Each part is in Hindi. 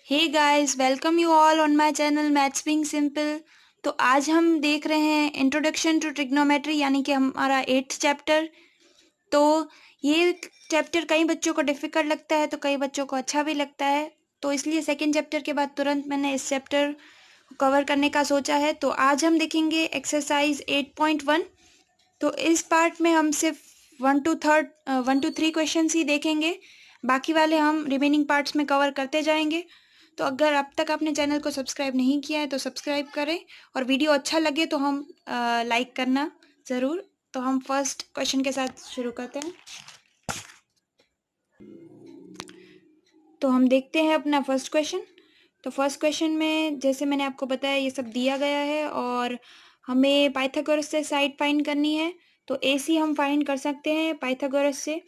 Hey guys, welcome you all on my channel maths being simple. तो आज हम देख रहे हैं इंट्रोडक्शन टू ट्रिग्नोमेट्री, यानी कि हमारा 8th चैप्टर। तो ये चैप्टर कई बच्चों को डिफ़िकल्ट लगता है तो कई बच्चों को अच्छा भी लगता है। तो इसलिए सेकंड चैप्टर के बाद तुरंत मैंने इस चैप्टर को कवर करने का सोचा है। तो आज हम देखेंगे एक्सरसाइज 8.1। तो इस पार्ट में हम सिर्फ 1 to 3 क्वेश्चन ही देखेंगे, बाकी वाले हम रिमेनिंग पार्ट्स में कवर करते जाएंगे। तो अगर अब तक आपने चैनल को सब्सक्राइब नहीं किया है तो सब्सक्राइब करें, और वीडियो अच्छा लगे तो हम लाइक करना ज़रूर। तो हम फर्स्ट क्वेश्चन के साथ शुरू करते हैं। तो हम देखते हैं अपना फर्स्ट क्वेश्चन। तो फर्स्ट क्वेश्चन में जैसे मैंने आपको बताया ये सब दिया गया है और हमें पाइथागोरस से साइड फाइंड करनी है। तो AC हम फाइंड कर सकते हैं पाइथागोरस से।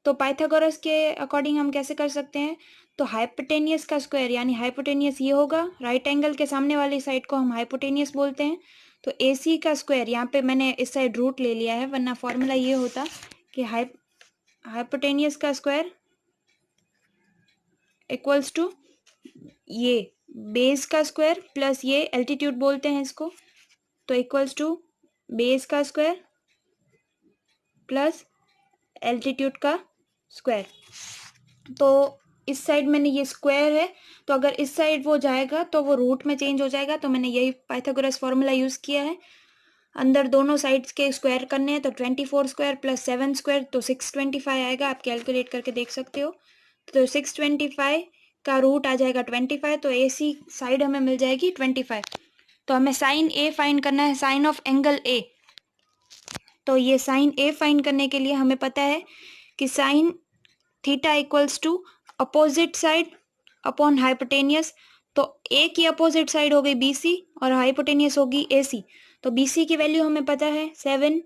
तो पाइथागोरस के अकॉर्डिंग हम कैसे कर सकते हैं? तो हाइपोटेनियस का स्क्वायर, यानी हाइपोटेनियस ये होगा, राइट एंगल के सामने वाली साइड को हम हाइपोटेनियस बोलते हैं। तो AC का स्क्वायर, यहाँ पे मैंने इस साइड रूट ले लिया है, वरना फॉर्मूला ये होता कि हाइपोटेनियस का स्क्वायर इक्वल्स टू ये बेस का स्क्वायर प्लस ये एल्टीट्यूड बोलते हैं इसको, तो इक्वल्स टू बेस का स्क्वायर प्लस एल्टीट्यूड का स्क्वायर। तो इस साइड मैंने ये स्क्वायर है, तो अगर इस साइड वो जाएगा तो वो रूट में चेंज हो जाएगा। तो मैंने यही पाइथागोरस फॉर्मूला यूज़ किया है। अंदर दोनों साइड्स के स्क्वायर करने हैं, तो 24 स्क्वायर प्लस 7 स्क्वायर तो 625 आएगा। आप कैलकुलेट करके देख सकते हो। तो 625 का रूट आ जाएगा 25, तो AC साइड हमें मिल जाएगी 25। तो हमें साइन A फाइंड करना है, साइन ऑफ एंगल A। तो ये साइन A फाइंड करने के लिए हमें पता है कि sine theta equals to opposite side upon hypotenuse. तो A की अपोजिट साइड हो गई BC और हाइपोटेनियस होगी AC। तो BC की वैल्यू हमें पता है 7,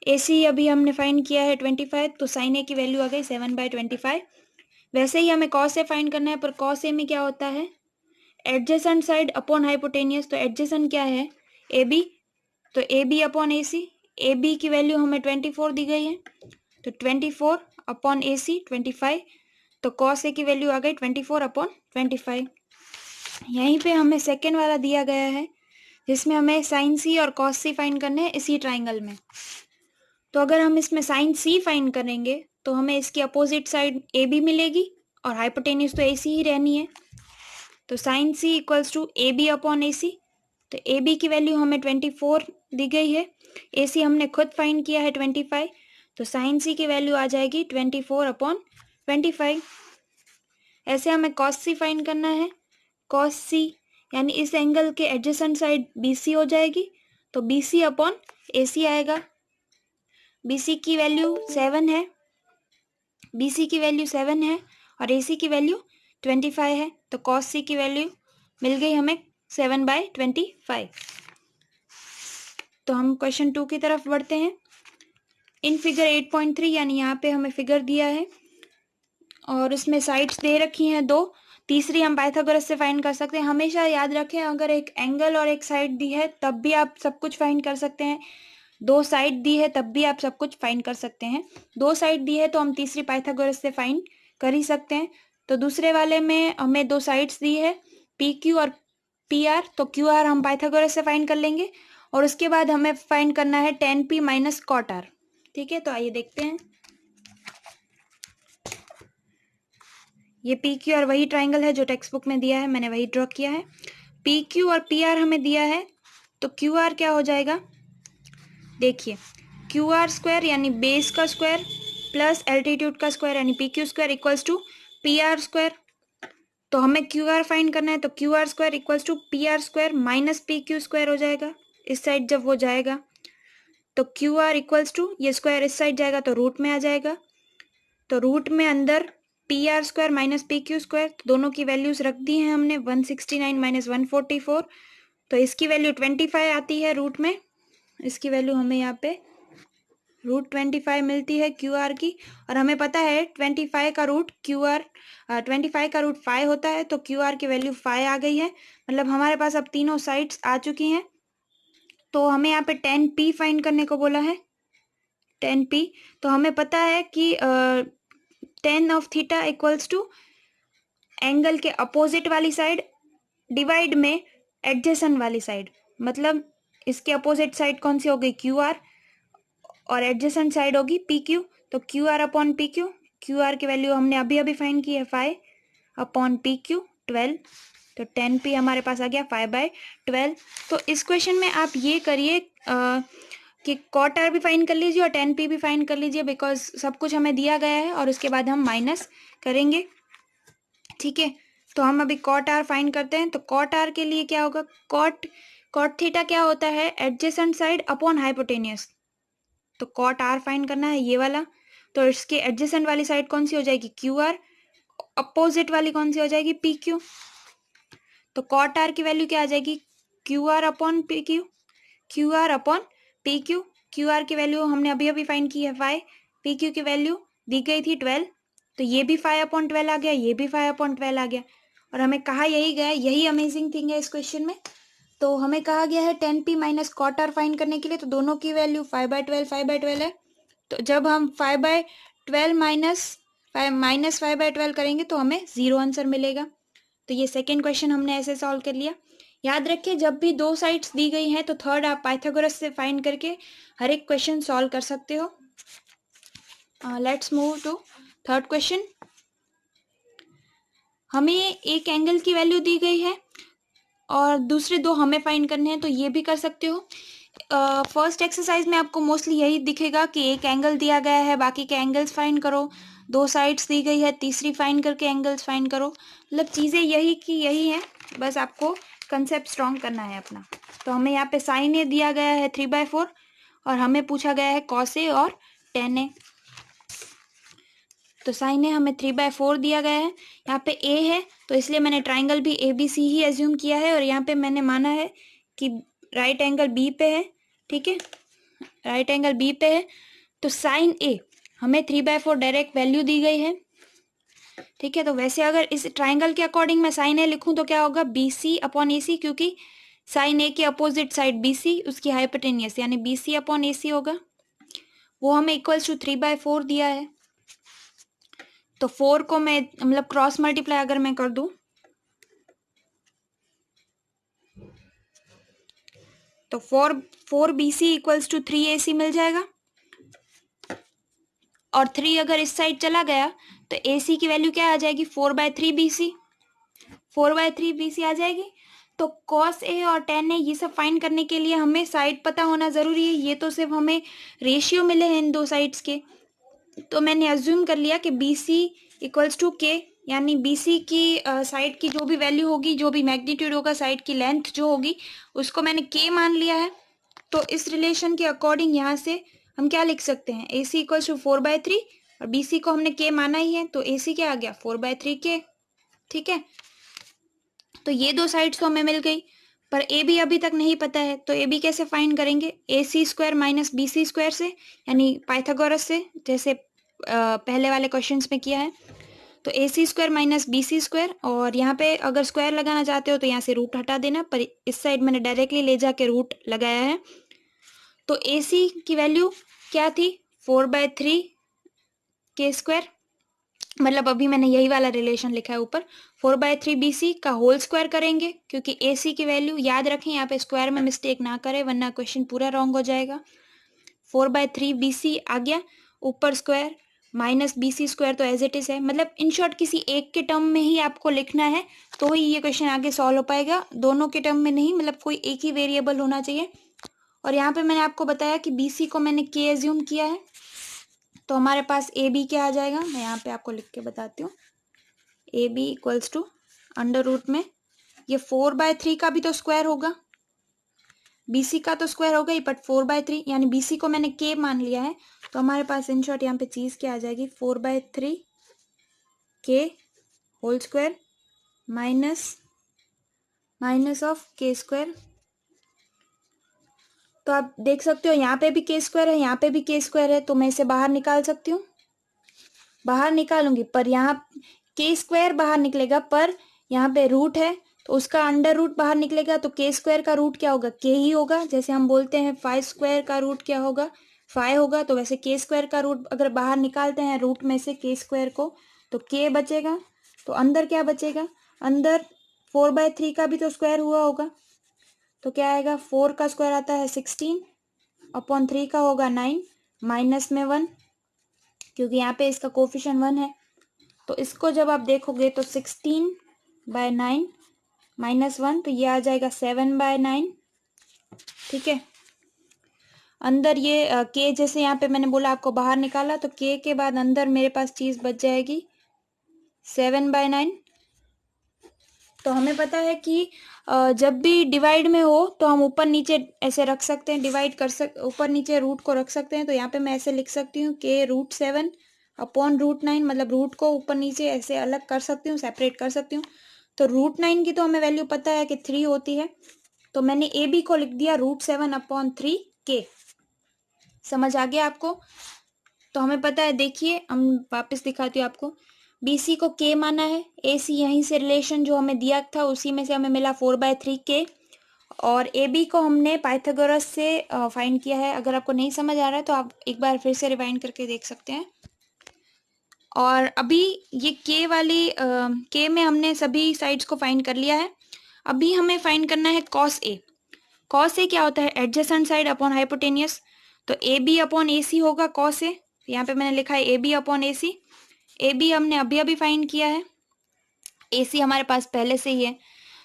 AC अभी हमने फाइंड किया है 25, तो साइन A की वैल्यू आ गई 7/25। वैसे ही हमें कॉस A फाइंड करना है, पर कॉस A में क्या होता है? Adjacent side upon hypotenuse. तो एडजेसेंट क्या है? AB। तो AB अपॉन AC, AB की वैल्यू हमें 24 दी गई है, तो 24 अपॉन AC 25। तो कॉस A की वैल्यू आ गई 24/25। यहीं पे हमें सेकेंड वाला दिया गया है जिसमें हमें साइन C और कॉस C फाइंड करने हैं इसी ट्राइंगल में। तो अगर हम इसमें साइन C फाइंड करेंगे तो हमें इसकी अपोजिट साइड AB मिलेगी और हाइपोटेनियस तो AC ही रहनी है। तो sine C equals to AB upon AC। तो AB की वैल्यू हमें 24 दी गई है, AC हमने खुद फाइंड किया है 25। तो साइन C की वैल्यू आ जाएगी 24/25। ऐसे हमें कॉस C फाइंड करना है। कॉस C यानी इस एंगल के एडजेसेंट साइड BC हो जाएगी, तो BC अपॉन AC आएगा। BC की वैल्यू 7 है, BC की वैल्यू 7 है और AC की वैल्यू 25 है। तो कॉस C की वैल्यू मिल गई हमें 7/25। तो हम क्वेश्चन 2 की तरफ बढ़ते हैं। इन फिगर 8.3, यानी यहाँ पे हमें फिगर दिया है और उसमें साइड्स दे रखी हैं दो। तीसरी हम पाइथागोरस से फाइंड कर सकते हैं। हमेशा याद रखें, अगर एक एंगल और एक साइड दी है तब भी आप सब कुछ फाइंड कर सकते हैं, दो साइड दी है तब भी आप सब कुछ फाइंड कर सकते हैं। दो साइड दी है तो हम तीसरी पाइथागोरस से फाइंड कर ही सकते हैं। तो दूसरे वाले में हमें दो साइड्स दी है PQ और PR, तो QR हम पाइथागोरस से फाइंड कर लेंगे और उसके बाद हमें फाइंड करना है tan P minus cot R। ठीक है, तो आइए देखते हैं। ये PQ और वही ट्राइंगल है जो टेक्स्ट बुक में दिया है, मैंने वही ड्रॉ किया है। PQ और PR हमें दिया है, तो QR क्या हो जाएगा? देखिए, QR स्क्वायर यानी बेस का स्क्वायर प्लस एल्टीट्यूड का स्क्वायर यानी PQ square equals to PR square. तो हमें QR फाइंड करना है, तो QR square equals to PR square minus PQ square हो जाएगा इस साइड जब वो जाएगा। तो QR इक्वल्स टू ये स्क्वायर इस साइड जाएगा तो रूट में आ जाएगा। तो रूट में अंदर PR square minus PQ square, तो दोनों की वैल्यूज रख दी हैं हमने, 169 माइनस 144। तो इसकी वैल्यू 25 आती है रूट में, इसकी वैल्यू हमें यहाँ पे √25 मिलती है QR की। और हमें पता है 25 का रूट 5 होता है, तो QR की वैल्यू 5 आ गई है। मतलब हमारे पास अब तीनों साइड्स आ चुकी हैं। तो हमें यहाँ पे tan P फाइंड करने को बोला है, tan P। तो हमें पता है कि tan of theta equals to angle के अपोजिट वाली साइड डिवाइड में एडजेसेंट वाली साइड, मतलब इसके अपोजिट साइड कौन सी हो गई, क्यू आर, और एडजेसेंट साइड होगी पी क्यू। तो Q R upon P Q, Q R की वैल्यू हमने अभी अभी फाइंड की है 5 अपॉन पी क्यू 12, तो 10 पी हमारे पास आ गया 5/12। तो इस क्वेश्चन में आप ये करिए कि कॉट आर भी फाइंड कर लीजिए और 10 पी भी फाइंड कर लीजिए, बिकॉज सब कुछ हमें दिया गया है और उसके बाद हम माइनस करेंगे। ठीक है, तो हम अभी कॉट आर फाइंड करते हैं। तो कॉट आर के लिए क्या होगा, कॉट थीटा क्या होता है, एडजेसेंट साइड अपॉन हाइपोटेनियस। तो कॉट आर फाइंड करना है ये वाला, तो इसके एडजेसेंट वाली साइड कौन सी हो जाएगी, क्यू आर, अपोजिट वाली कौन सी हो जाएगी, पी क्यू। तो कॉट आर की वैल्यू क्या आ जाएगी, Q R upon P Q, Q R upon P Q. Q R की वैल्यू हमने अभी अभी फाइंड की है 5, पी क्यू की वैल्यू दी गई थी 12, तो ये भी 5/12 आ गया, ये भी 5/12 आ गया। और हमें कहा यही गया, यही अमेजिंग थिंग है इस क्वेश्चन में। तो हमें कहा गया है 10 P minus cot R find करने के लिए, तो दोनों की वैल्यू 5/12 है। तो जब हम 5/12 माइनस 5/12 करेंगे तो हमें 0 आंसर मिलेगा। तो ये सेकेंड क्वेश्चन हमने ऐसे सॉल्व कर लिया। याद रखिए जब भी दो साइड्स दी गई हैं तो थर्ड आप पाइथागोरस से फाइंड करके हर एक क्वेश्चन सॉल्व कर सकते हो। Let's move to third question. हमें एक एंगल की वैल्यू दी गई है और दूसरे दो हमें फाइंड करने हैं, तो ये भी कर सकते हो। फर्स्ट एक्सरसाइज में आपको मोस्टली यही दिखेगा कि एक एंगल दिया गया है, बाकी के एंगल्स फाइंड करो, दो साइड्स दी गई है, तीसरी फाइंड करके एंगल्स फाइंड करो। मतलब चीज़ें यही की यही है, बस आपको कंसेप्ट स्ट्रॉन्ग करना है अपना। तो हमें यहाँ पे साइन ए दिया गया है 3/4 और हमें पूछा गया है कॉस ए और टेन ए। तो साइन ए हमें 3/4 दिया गया है, यहाँ पे ए है तो इसलिए मैंने ट्राइंगल भी A B C he assume किया है, और यहाँ पे मैंने माना है कि राइट एंगल बी पे है। ठीक है, राइट एंगल बी पे है, तो साइन ए हमें 3/4 डायरेक्ट वैल्यू दी गई है। ठीक है, तो वैसे अगर इस ट्राइंगल के अकॉर्डिंग मैं साइन ए लिखूं तो क्या होगा, बी सी अपॉन ए सी, क्योंकि साइन ए के अपोजिट साइड बी सी, उसकी हाइपोटेनियस यानी बी सी अपॉन ए सी होगा, वो हमें इक्वल्स टू 3/4 दिया है। तो 4 को मैं मतलब क्रॉस मल्टीप्लाई अगर मैं कर दूं तो 4 बी सी इक्वल्स टू 3 ए सी मिल जाएगा, और 3 अगर इस साइड चला गया तो ए सी की वैल्यू क्या आ जाएगी, 4/3 बी सी, 4/3 बी सी आ जाएगी। तो कॉस ए और टेन ए ये सब फाइंड करने के लिए हमें साइड पता होना ज़रूरी है, ये तो सिर्फ हमें रेशियो मिले हैं इन दो साइड्स के। तो मैंने अज्यूम कर लिया कि बी सी इक्वल्स टू के, यानी बी सी की साइड की जो भी वैल्यू होगी, जो भी मैग्नीट्यूड होगा, साइड की लेंथ जो होगी उसको मैंने के मान लिया है। तो इस रिलेशन के अकॉर्डिंग यहाँ से हम क्या लिख सकते हैं, ए सी इक्वल्स टू 4/3 और बी सी को हमने के माना ही है, तो ए सी क्या आ गया 4/3 के। ठीक है, तो ये दो साइड्स तो हमें मिल गई, पर ए बी अभी तक नहीं पता है, तो ए बी कैसे फाइंड करेंगे, A C square minus B C square से, यानी पाइथागोरस से, जैसे पहले वाले क्वेश्चंस में किया है। तो A C square minus B C square, और यहाँ पे अगर स्क्वायर लगाना चाहते हो तो यहाँ से रूट हटा देना, पर इस साइड मैंने डायरेक्टली ले जाके रूट लगाया है। तो ए सी की वैल्यू क्या थी, 4/3 के स्क्वायर, मतलब अभी मैंने यही वाला रिलेशन लिखा है ऊपर, 4/3 बी सी का होल स्क्वायर करेंगे, क्योंकि ए सी की वैल्यू याद रखें, यहाँ पे स्क्वायर में मिस्टेक ना करें वरना क्वेश्चन पूरा रॉन्ग हो जाएगा। 4/3 बी सी आ गया, ऊपर square minus B C square तो एज इट इज है, मतलब इन शॉर्ट किसी एक के टर्म में ही आपको लिखना है तो ही ये क्वेश्चन आगे सॉल्व हो पाएगा, दोनों के टर्म में नहीं, मतलब कोई एक ही वेरिएबल होना चाहिए। और यहाँ पे मैंने आपको बताया कि बी सी को मैंने के एज्यूम किया है, तो हमारे पास ए बी क्या आ जाएगा, मैं यहाँ पे आपको लिख के बताती हूँ, A B equals to under root में ये 4/3 का भी तो स्क्वायर होगा, बी सी का तो स्क्वायर होगा ही, बट 4/3 यानी बी सी को मैंने के मान लिया है, तो हमारे पास इन शॉर्ट यहाँ पे चीज़ क्या आ जाएगी, 4/3 के होल स्क्वायर माइनस ऑफ के स्क्वायर। तो आप देख सकते हो यहाँ पे भी के स्क्वायर है, यहाँ पे भी के स्क्वायर है, तो मैं इसे बाहर निकाल सकती हूँ, बाहर निकालूंगी, पर यहाँ के स्क्वायर बाहर निकलेगा, पर यहाँ पे रूट है तो उसका अंडर रूट बाहर निकलेगा, तो के स्क्वायर का रूट क्या होगा, के ही होगा। जैसे हम बोलते हैं 5 स्क्वायर का रूट क्या होगा, 5 होगा, तो वैसे के स्क्वायर का रूट अगर बाहर निकालते हैं रूट में से के स्क्वायर को, तो के बचेगा, तो अंदर क्या बचेगा, अंदर 4/3 का भी तो स्क्वायर हुआ होगा, तो क्या आएगा, 4 का स्क्वायर आता है 16 अपॉन 3 का होगा 9, माइनस में 1 क्योंकि यहाँ पे इसका कोफिशिएंट 1 है। तो इसको जब आप देखोगे तो 16/9 माइनस 1, तो ये आ जाएगा 7/9। ठीक है, अंदर ये के जैसे यहाँ पे मैंने बोला आपको बाहर निकाला, तो के के बाद अंदर मेरे पास चीज बच जाएगी 7/9। तो हमें पता है कि जब भी डिवाइड में हो तो हम ऊपर नीचे ऐसे रख सकते हैं, डिवाइड ऊपर नीचे रूट को रख सकते हैं। तो यहाँ पे मैं ऐसे लिख सकती हूँ के √7 अपॉन √9, मतलब रूट को ऊपर नीचे ऐसे अलग कर सकती हूँ, सेपरेट कर सकती हूँ। तो √9 की तो हमें वैल्यू पता है कि 3 होती है, तो मैंने ए बी को लिख दिया √7 अपॉन 3 के। समझ आ गया आपको? तो हमें पता है, देखिए हम वापस दिखाती हूँ आपको, BC को K माना है, AC यहीं से रिलेशन जो हमें दिया था उसी में से हमें मिला 4/3 K, और AB को हमने पाइथागोरस से फाइंड किया है। अगर आपको नहीं समझ आ रहा है तो आप एक बार फिर से रिवाइंड करके देख सकते हैं। और अभी ये K वाली K में हमने सभी साइड्स को फाइंड कर लिया है। अभी हमें फाइंड करना है cos A। cos A क्या होता है, एडजेसेंट साइड अपॉन हाइपोटेनियस। तो AB अपॉन AC होगा cos A, यहाँ पे मैंने लिखा है AB अपॉन AC। AB हमने अभी अभी फाइंड किया है, AC हमारे पास पहले से ही है,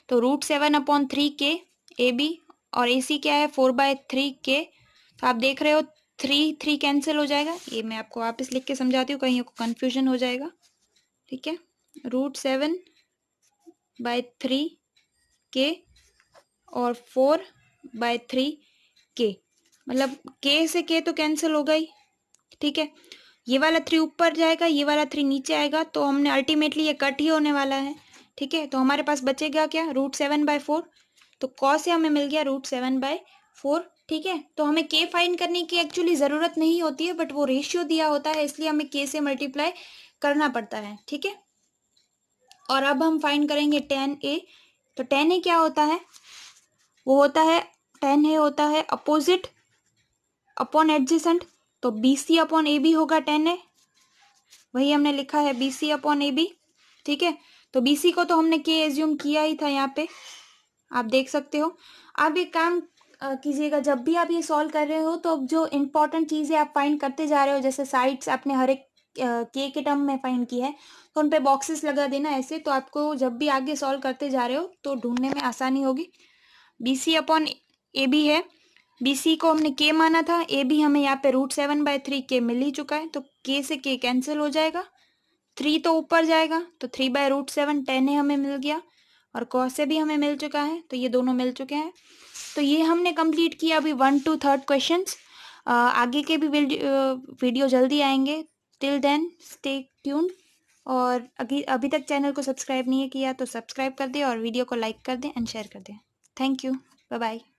तो √7 अपॉन 3 के AB, और AC क्या है 4/3 के। तो आप देख रहे हो 3 कैंसिल हो जाएगा, ये मैं आपको वापस लिख के समझाती हूँ, कहीं कंफ्यूजन हो जाएगा। ठीक है, √7/3 के और 4/3 के, मतलब के से के तो कैंसिल हो गई। ठीक है, ये वाला 3 ऊपर जाएगा, ये वाला 3 नीचे आएगा, तो हमने अल्टीमेटली ये कट ही होने वाला है। ठीक है, तो हमारे पास बचेगा क्या, √7/4। तो कॉस से हमें मिल गया √7/4। ठीक है, तो हमें के फाइंड करने की एक्चुअली ज़रूरत नहीं होती है, बट वो रेशियो दिया होता है इसलिए हमें के से मल्टीप्लाई करना पड़ता है। ठीक है, और अब हम फाइंड करेंगे tan A। तो tan A क्या होता है, वो होता है, tan A होता है अपोजिट अपॉन एडजेसेंट, तो BC अपॉन AB होगा tan A, वही हमने लिखा है BC अपॉन AB। ठीक है, तो BC को तो हमने के एज्यूम किया ही था यहाँ पे, आप देख सकते हो। आप एक काम कीजिएगा, जब भी आप ये सॉल्व कर रहे हो तो अब जो इम्पोर्टेंट चीज़ें आप फाइंड करते जा रहे हो, जैसे साइड्स आपने हर एक के टर्म में फाइंड की है, तो उन पे बॉक्सेस लगा देना ऐसे, तो आपको जब भी आगे सॉल्व करते जा रहे हो तो ढूंढने में आसानी होगी। BC अपॉन AB है, BC को हमने के माना था, AB हमें यहाँ पे √7/3 के मिल ही चुका है, तो के से के कैंसिल हो जाएगा, 3 तो ऊपर जाएगा, तो 3/√7 tan A हमें मिल गया, और cos से भी हमें मिल चुका है, तो ये दोनों मिल चुके हैं। तो ये हमने कंप्लीट किया अभी 1 to 3 क्वेश्चंस। आगे के भी वीडियो जल्दी आएंगे। टिल देन स्टे ट्यून्ड, और अभी तक चैनल को सब्सक्राइब नहीं किया तो सब्सक्राइब कर दें और वीडियो को लाइक कर दें एंड शेयर कर दें। Thank you, bye bye.